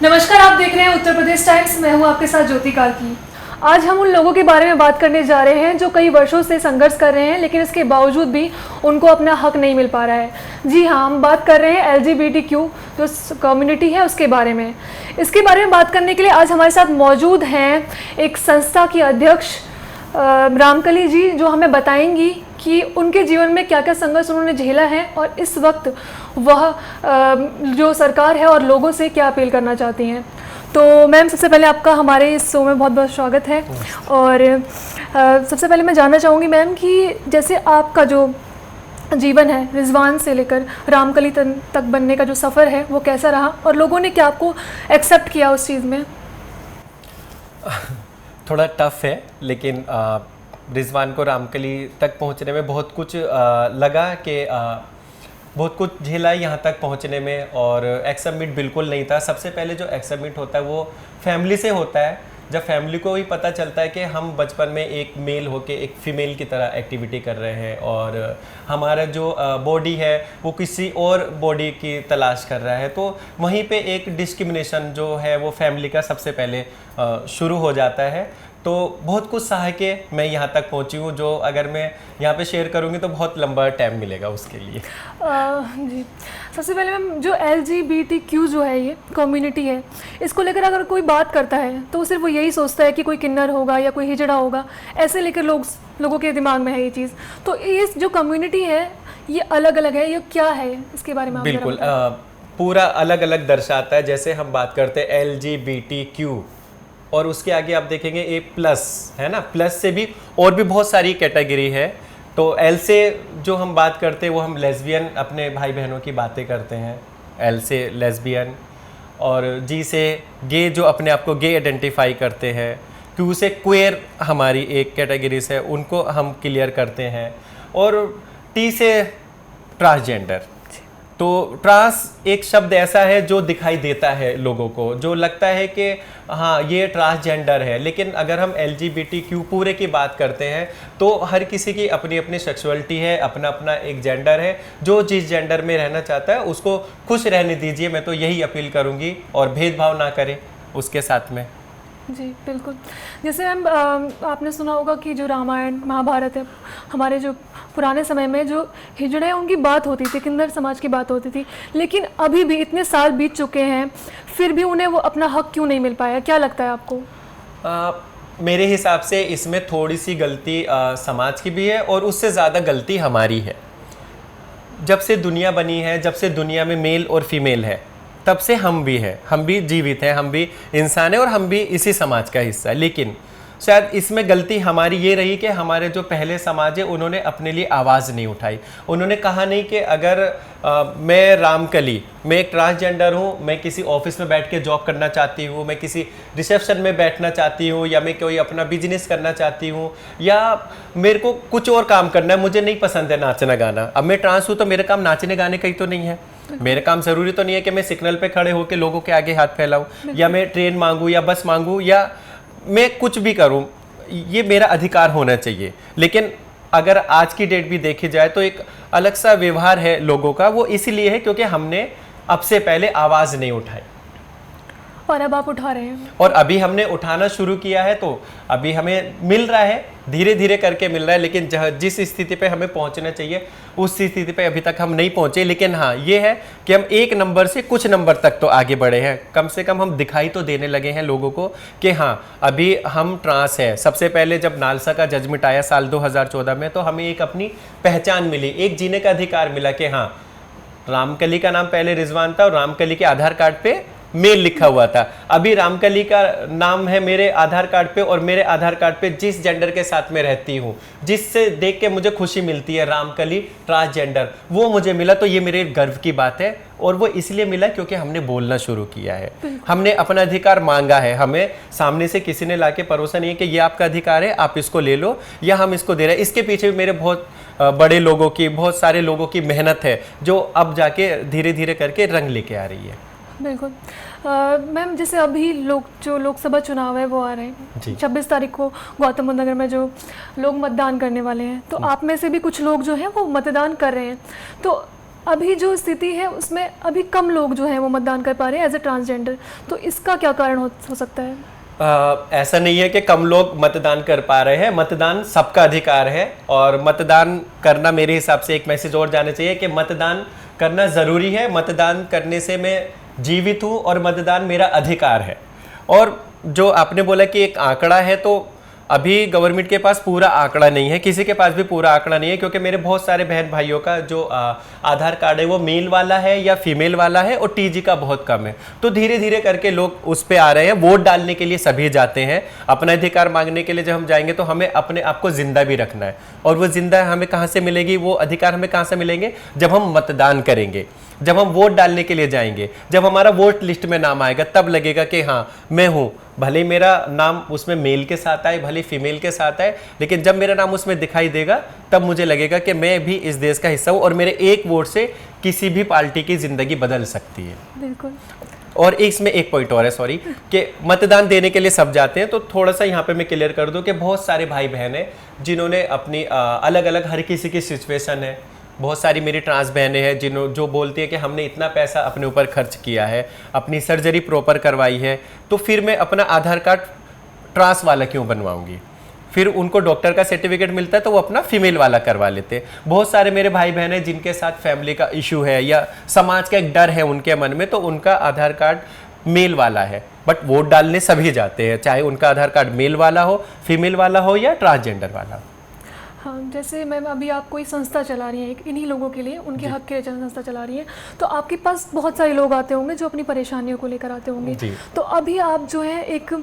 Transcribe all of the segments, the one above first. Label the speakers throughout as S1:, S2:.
S1: नमस्कार, आप देख रहे हैं उत्तर प्रदेश टाइम्स। मैं हूं आपके साथ ज्योति कार्की। आज हम उन लोगों के बारे में बात करने जा रहे हैं जो कई वर्षों से संघर्ष कर रहे हैं, लेकिन इसके बावजूद भी उनको अपना हक नहीं मिल पा रहा है। जी हाँ, हम बात कर रहे हैं LGBTQ जो कम्युनिटी है उसके बारे में। इसके बारे में बात करने के लिए आज हमारे साथ मौजूद हैं एक संस्था की अध्यक्ष रामकली जी, जो हमें बताएंगी कि उनके जीवन में क्या क्या संघर्ष उन्होंने झेला है और इस वक्त वह जो सरकार है और लोगों से क्या अपील करना चाहती हैं। तो मैम, सबसे पहले आपका हमारे इस शो में बहुत बहुत स्वागत है। और सबसे पहले मैं जानना चाहूँगी मैम कि जैसे आपका जो जीवन है रिजवान से लेकर रामकली तक बनने का जो सफ़र है वो कैसा रहा और लोगों ने क्या आपको एक्सेप्ट किया उस चीज़ में?
S2: थोड़ा टफ है, लेकिन रिजवान को रामकली तक पहुंचने में बहुत कुछ लगा कि बहुत कुछ झेला यहाँ तक पहुँचने में। और एक्समिट बिल्कुल नहीं था। सबसे पहले जो एक्समिट होता है वो फैमिली से होता है। जब फैमिली को ही पता चलता है कि हम बचपन में एक मेल होके एक फीमेल की तरह एक्टिविटी कर रहे हैं और हमारा जो बॉडी है वो किसी और बॉडी की तलाश कर रहा है, तो वहीं पे एक डिस्क्रिमिनेशन जो है वो फैमिली का सबसे पहले शुरू हो जाता है। तो बहुत कुछ सह के मैं यहाँ तक पहुँची हूँ, जो अगर मैं यहाँ पे शेयर करूँगी तो बहुत लंबा टाइम मिलेगा उसके लिए।
S1: जी, सबसे पहले मैम जो LGBTQ जो है ये कम्युनिटी है, इसको लेकर अगर कोई बात करता है तो सिर्फ वो यही सोचता है कि कोई किन्नर होगा या कोई हिजड़ा होगा, ऐसे लेकर लोगों के दिमाग में है ये चीज़। तो ये जो कम्युनिटी है ये अलग अलग है, ये क्या है इसके बारे में?
S2: बिल्कुल पूरा अलग अलग दर्शाता है। जैसे हम बात करते हैं LGBTQ और उसके आगे आप देखेंगे A+ है ना, प्लस से भी और भी बहुत सारी कैटेगरी है। तो L से जो हम बात करते हैं वो हम लेस्बियन, अपने भाई बहनों की बातें करते हैं, L से लेस्बियन। और G से गे, जो अपने आप को गे आइडेंटिफाई करते हैं। Q से क्वेयर हमारी एक कैटेगरी से, उनको हम क्लियर करते हैं। और T से ट्रांसजेंडर। तो ट्रांस एक शब्द ऐसा है जो दिखाई देता है लोगों को, जो लगता है कि हाँ ये ट्रांसजेंडर है, लेकिन अगर हम LGBTQ पूरे की बात करते हैं तो हर किसी की अपनी अपनी सेक्सुअलिटी है, अपना अपना एक जेंडर है। जो जिस जेंडर में रहना चाहता है उसको खुश रहने दीजिए, मैं तो यही अपील करूँगी, और भेदभाव ना करें उसके साथ में।
S1: जी बिल्कुल। जैसे हम आपने सुना होगा कि जो रामायण महाभारत है, हमारे जो पुराने समय में जो हिजड़े हैं उनकी बात होती थी, किन्नर समाज की बात होती थी, लेकिन अभी भी इतने साल बीत चुके हैं फिर भी उन्हें वो अपना हक क्यों नहीं मिल पाया? क्या लगता है आपको?
S2: मेरे हिसाब से इसमें थोड़ी सी गलती समाज की भी है और उससे ज़्यादा गलती हमारी है। जब से दुनिया बनी है, जब से दुनिया में मेल और फीमेल है, तब से हम भी हैं, हम भी जीवित हैं, हम भी इंसान हैं और हम भी इसी समाज का हिस्सा है। लेकिन शायद इसमें गलती हमारी ये रही कि हमारे जो पहले समाज है उन्होंने अपने लिए आवाज़ नहीं उठाई। उन्होंने कहा नहीं कि अगर मैं रामकली, मैं एक ट्रांसजेंडर हूँ, मैं किसी ऑफिस में बैठ के जॉब करना चाहती हूँ, मैं किसी रिसेप्शन में बैठना चाहती हूँ, या मैं कोई अपना बिजनेस करना चाहती हूँ, या मेरे को कुछ और काम करना है, मुझे नहीं पसंद है नाचना गाना। अब मैं ट्रांस हूँ तो मेरा काम नाचने गाने का ही तो नहीं है। मेरा काम ज़रूरी तो नहीं है कि मैं सिग्नल पे खड़े होकर लोगों के आगे हाथ फैलाऊँ, या मैं ट्रेन मांगूँ या बस मांगूँ, या मैं कुछ भी करूं। ये मेरा अधिकार होना चाहिए। लेकिन अगर आज की डेट भी देखी जाए तो एक अलग सा व्यवहार है लोगों का, वो इसीलिए है क्योंकि हमने अब से पहले आवाज़ नहीं उठाई
S1: और अब आप उठा रहे हैं,
S2: और अभी हमने उठाना शुरू किया है। तो अभी हमें मिल रहा है, धीरे धीरे करके मिल रहा है, लेकिन जिस स्थिति पे हमें पहुंचना चाहिए उस स्थिति पे अभी तक हम नहीं पहुंचे। लेकिन हाँ ये है कि हम एक नंबर से कुछ नंबर तक तो आगे बढ़े हैं। कम से कम हम दिखाई तो देने लगे हैं लोगों को कि हाँ अभी हम ट्रांस हैं। सबसे पहले जब नालसा का जजमेंट आया साल 2014 में, तो हमें एक अपनी पहचान मिली, एक जीने का अधिकार मिला कि हाँ रामकली का नाम पहले रिजवान था और रामकली के आधार कार्ड पे मेल लिखा हुआ था। अभी रामकली का नाम है मेरे आधार कार्ड पे, और मेरे आधार कार्ड पे जिस जेंडर के साथ में रहती हूँ, जिससे देख के मुझे खुशी मिलती है, रामकली ट्रांसजेंडर, वो मुझे मिला। तो ये मेरे गर्व की बात है, और वो इसलिए मिला क्योंकि हमने बोलना शुरू किया है, हमने अपना अधिकार मांगा है। हमें सामने से किसी ने लाके परोसा नहीं है कि ये आपका अधिकार है, आप इसको ले लो, या हम इसको दे रहे हैं। इसके पीछे भी मेरे बहुत बड़े लोगों की, बहुत सारे लोगों की मेहनत है, जो अब जाके धीरे धीरे करके रंग लेके आ रही है।
S1: बिल्कुल। मैम जैसे अभी जो लोकसभा चुनाव है वो आ रहे हैं 26 तारीख को गौतम बुद्ध नगर में, जो लोग मतदान करने वाले हैं, तो आप में से भी कुछ लोग जो हैं वो मतदान कर रहे हैं। तो अभी जो स्थिति है उसमें अभी कम लोग जो हैं वो मतदान कर पा रहे हैं एज ए ट्रांसजेंडर, तो इसका क्या कारण हो सकता है?
S2: ऐसा नहीं है कि कम लोग मतदान कर पा रहे हैं, मतदान सबका अधिकार है और मतदान करना, मेरे हिसाब से एक मैसेज और जाना चाहिए कि मतदान करना ज़रूरी है। मतदान करने से मैं जीवित हूँ और मतदान मेरा अधिकार है। और जो आपने बोला कि एक आंकड़ा है, तो अभी गवर्नमेंट के पास पूरा आंकड़ा नहीं है, किसी के पास भी पूरा आंकड़ा नहीं है, क्योंकि मेरे बहुत सारे बहन भाइयों का जो आधार कार्ड है वो मेल वाला है या फीमेल वाला है और टीजी का बहुत कम है। तो धीरे धीरे करके लोग उस पे आ रहे हैं। वोट डालने के लिए सभी जाते हैं, अपना अधिकार मांगने के लिए जब हम जाएंगे तो हमें अपने आप को जिंदा भी रखना है। और वो जिंदा हमें कहाँ से मिलेगी, वो अधिकार हमें कहाँ से मिलेंगे? जब हम मतदान करेंगे, जब हम वोट डालने के लिए जाएंगे, जब हमारा वोट लिस्ट में नाम आएगा, तब लगेगा कि हाँ मैं हूँ। भले मेरा नाम उसमें मेल के साथ आए, भले फीमेल के साथ आए, लेकिन जब मेरा नाम उसमें दिखाई देगा तब मुझे लगेगा कि मैं भी इस देश का हिस्सा हूँ और मेरे एक वोट से किसी भी पार्टी की जिंदगी बदल सकती है।
S1: बिल्कुल।
S2: और इसमें एक पॉइंट और है, सॉरी, कि मतदान देने के लिए सब जाते हैं, तो थोड़ा सा यहाँ पे मैं क्लियर कर दूं कि बहुत सारे भाई बहन हैं जिन्होंने अपनी अलग अलग, हर किसी की सिचुएशन है। बहुत सारी मेरी ट्रांस बहनें हैं जो बोलती है कि हमने इतना पैसा अपने ऊपर खर्च किया है, अपनी सर्जरी प्रॉपर करवाई है, तो फिर मैं अपना आधार कार्ड ट्रांस वाला क्यों बनवाऊंगी? फिर उनको डॉक्टर का सर्टिफिकेट मिलता है तो वो अपना फीमेल वाला करवा लेते हैं। बहुत सारे मेरे भाई बहन हैं जिनके साथ फैमिली का इशू है या समाज का एक डर है उनके मन में, तो उनका आधार कार्ड मेल वाला है, बट वोट डालने सभी जाते हैं, चाहे उनका आधार कार्ड मेल वाला हो, फीमेल वाला हो या ट्रांसजेंडर वाला हो।
S1: हाँ, जैसे मैम अभी आप कोई संस्था चला रही हैं एक इन्हीं लोगों के लिए, उनके हक के लिए संस्था चला रही हैं, तो आपके पास बहुत सारे लोग आते होंगे जो अपनी परेशानियों को लेकर आते होंगे। तो अभी आप जो है एक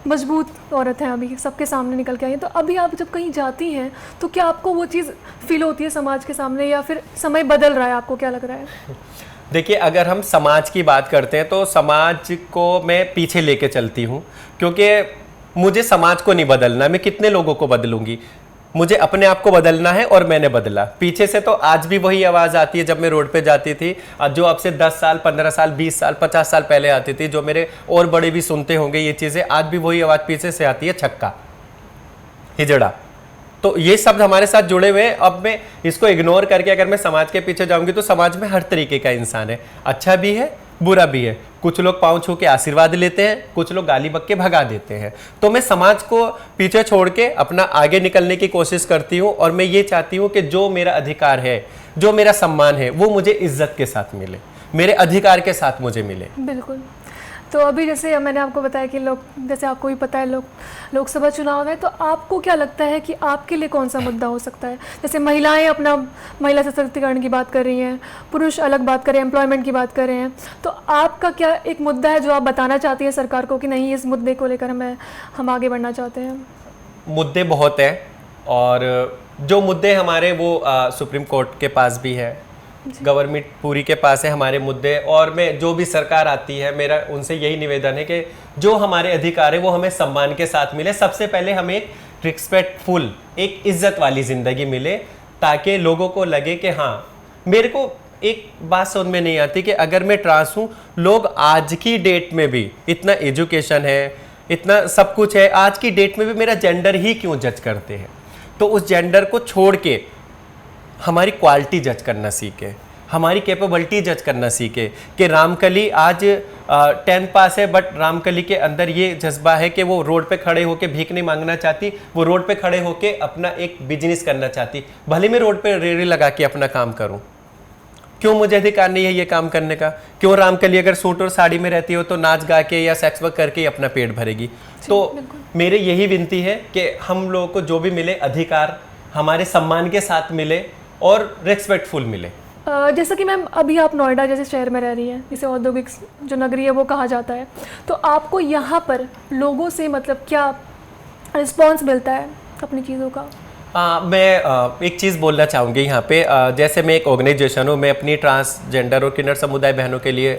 S1: मजबूत औरत हैं, अभी सबके सामने निकल के आई हैं, तो अभी आप जब कहीं जाती हैं तो क्या आपको वो चीज़ फील होती है समाज के सामने, या फिर समय बदल रहा है? आपको क्या लग रहा है?
S2: देखिए, अगर हम समाज की बात करते हैं तो समाज को मैं पीछे लेके चलती हूँ, क्योंकि मुझे समाज को नहीं बदलना, मैं कितने लोगों को बदलूंगी, मुझे अपने आप को बदलना है और मैंने बदला। पीछे से तो आज भी वही आवाज़ आती है जब मैं रोड पे जाती थी, जो अब से 10 साल 15 साल 20 साल 50 साल पहले आती थी, जो मेरे और बड़े भी सुनते होंगे ये चीज़ें, आज भी वही आवाज़ पीछे से आती है, छक्का, हिजड़ा। तो ये शब्द हमारे साथ जुड़े हुए हैं। अब मैं इसको इग्नोर करके अगर मैं समाज के पीछे जाऊंगी तो समाज में हर तरीके का इंसान है, अच्छा भी है बुरा भी है। कुछ लोग पाँव छू के आशीर्वाद लेते हैं, कुछ लोग गाली बक के भगा देते हैं। तो मैं समाज को पीछे छोड़ के अपना आगे निकलने की कोशिश करती हूँ और मैं ये चाहती हूँ कि जो मेरा अधिकार है, जो मेरा सम्मान है, वो मुझे इज्जत के साथ मिले, मेरे अधिकार के साथ मुझे मिले।
S1: बिल्कुल। तो अभी जैसे मैंने आपको बताया कि जैसे आपको भी पता है लोकसभा चुनाव है, तो आपको क्या लगता है कि आपके लिए कौन सा मुद्दा हो सकता है? जैसे महिलाएं अपना महिला सशक्तिकरण की बात कर रही हैं, पुरुष अलग बात कर रहे हैं, एम्प्लॉयमेंट की बात कर रहे हैं, तो आपका क्या एक मुद्दा है जो आप बताना चाहती हैं सरकार को कि नहीं, इस मुद्दे को लेकर हम आगे बढ़ना चाहते हैं?
S2: मुद्दे बहुत हैं और जो मुद्दे हमारे वो सुप्रीम कोर्ट के पास भी है, गवर्नमेंट पूरी के पास है हमारे मुद्दे। और मैं जो भी सरकार आती है, मेरा उनसे यही निवेदन है कि जो हमारे अधिकार है वो हमें सम्मान के साथ मिले। सबसे पहले हमें एक रिस्पेक्टफुल, एक इज्जत वाली ज़िंदगी मिले, ताकि लोगों को लगे कि हाँ, मेरे को एक बात समझ में नहीं आती कि अगर मैं ट्रांस हूँ, लोग आज की डेट में भी, इतना एजुकेशन है, इतना सब कुछ है, आज की डेट में भी मेरा जेंडर ही क्यों जज करते हैं? तो उस जेंडर को छोड़ के हमारी क्वालिटी जज करना सीखे, हमारी कैपेबिलिटी जज करना सीखे कि रामकली आज 10th पास है, बट रामकली के अंदर ये जज्बा है कि वो रोड पे खड़े होके भीख नहीं मांगना चाहती, वो रोड पे खड़े होके अपना एक बिजनेस करना चाहती। भले मैं रोड पे रेड़ी लगा के अपना काम करूं, क्यों मुझे अधिकार नहीं है ये काम करने का? क्यों रामकली अगर सूट और साड़ी में रहती हो तो नाच गा के या सेक्स वर्क करके ही अपना पेट भरेगी? तो मेरे यही विनती है कि हम लोगों को जो भी मिले अधिकार हमारे सम्मान के साथ मिले और रेस्पेक्टफुल मिले।
S1: जैसा कि मैम अभी आप नोएडा जैसे शहर में रह रही हैं, जिसे औद्योगिक जो नगरी है वो कहा जाता है, तो आपको यहाँ पर लोगों से मतलब क्या रिस्पॉन्स मिलता है अपनी चीज़ों का?
S2: मैं एक चीज़ बोलना चाहूँगी यहाँ पे। जैसे मैं एक ऑर्गेनाइजेशन हूँ, मैं अपनी ट्रांसजेंडर और किन्नर समुदाय बहनों के लिए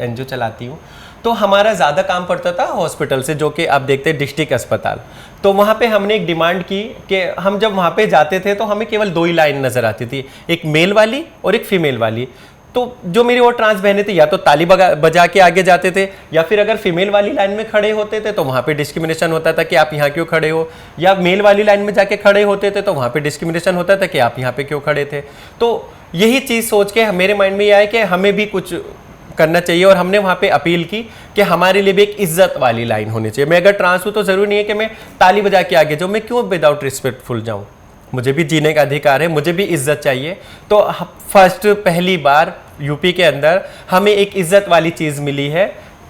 S2: NGO चलाती हूँ। तो हमारा ज़्यादा काम पड़ता था हॉस्पिटल से, जो कि आप देखते हैं डिस्ट्रिक्ट अस्पताल। तो वहाँ पे हमने एक डिमांड की कि हम जब वहाँ पे जाते थे तो हमें केवल 2 ही लाइन नज़र आती थी, एक मेल वाली और एक फीमेल वाली। तो जो मेरी वो ट्रांस बहनें थी या तो ताली बजा के आगे जाते थे, या फिर अगर फीमेल वाली लाइन में खड़े होते थे तो वहाँ पे डिस्क्रिमिनेशन होता था कि आप यहाँ क्यों खड़े हो, या मेल वाली लाइन में जाके खड़े होते थे तो वहाँ पे डिस्क्रिमिनेशन होता था कि आप यहाँ पे क्यों खड़े थे। तो यही चीज़ सोच के मेरे माइंड में ये आया कि हमें भी कुछ करना चाहिए, और हमने वहाँ पे अपील की कि हमारे लिए भी एक इज्जत वाली लाइन होनी चाहिए। मैं अगर ट्रांस हूँ तो ज़रूरी नहीं है कि मैं ताली बजा के आगे जाऊँ, मैं क्यों विदाउट रिस्पेक्टफुल जाऊँ, मुझे भी जीने का अधिकार है, मुझे भी इज्जत चाहिए। तो फर्स्ट पहली बार यूपी के अंदर हमें एक इज्जत वाली चीज़ मिली है।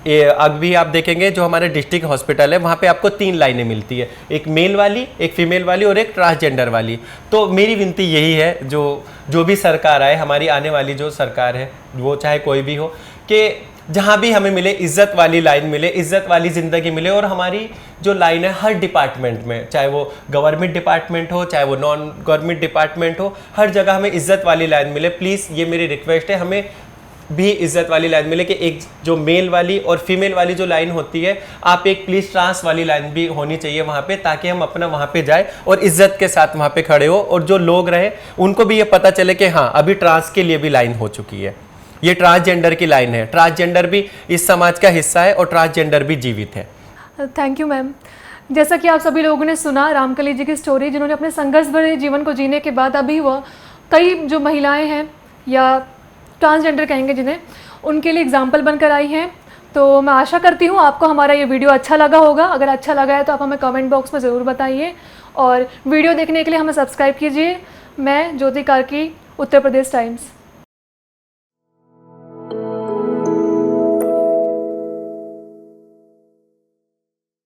S2: अभी आप देखेंगे जो हमारे डिस्ट्रिक्ट हॉस्पिटल है वहाँ पे आपको 3 लाइनें मिलती है, एक मेल वाली, एक फीमेल वाली और एक ट्रांसजेंडर वाली। तो मेरी विनती यही है, जो भी सरकार आए, हमारी आने वाली जो सरकार है वो चाहे कोई भी हो, कि जहाँ भी हमें मिले इज्जत वाली लाइन मिले, इज्जत वाली ज़िंदगी मिले, और हमारी जो लाइन है हर डिपार्टमेंट में, चाहे वो गवर्नमेंट डिपार्टमेंट हो चाहे वो नॉन गवर्नमेंट डिपार्टमेंट हो, हर जगह हमें इज्जत वाली लाइन मिले। प्लीज़ ये मेरी रिक्वेस्ट है, हमें भी इज्जत वाली लाइन मिले, कि एक जो मेल वाली और फीमेल वाली जो लाइन होती है, आप एक प्लीज़ ट्रांस वाली लाइन भी होनी चाहिए वहाँ पे, ताकि हम अपना वहाँ पे जाए और इज्जत के साथ वहाँ पे खड़े हो, और जो लोग रहे उनको भी ये पता चले कि हाँ अभी ट्रांस के लिए भी लाइन हो चुकी है, ये ट्रांसजेंडर की लाइन है, ट्रांसजेंडर भी इस समाज का हिस्सा है और ट्रांसजेंडर भी जीवित है।
S1: Thank you ma'am. जैसा कि आप सभी लोगों ने सुना रामकली जी की स्टोरी, जिन्होंने अपने संघर्ष भरे जीवन को जीने के बाद अभी वह कई जो महिलाएं हैं या ट्रांसजेंडर कहेंगे जिन्हें, उनके लिए एग्जाम्पल बनकर आई हैं। तो मैं आशा करती हूँ आपको हमारा ये वीडियो अच्छा लगा होगा। अगर अच्छा लगा है तो आप हमें कमेंट बॉक्स में ज़रूर बताइए, और वीडियो देखने के लिए हमें सब्सक्राइब कीजिए। मैं ज्योति कार्की, उत्तर प्रदेश टाइम्स।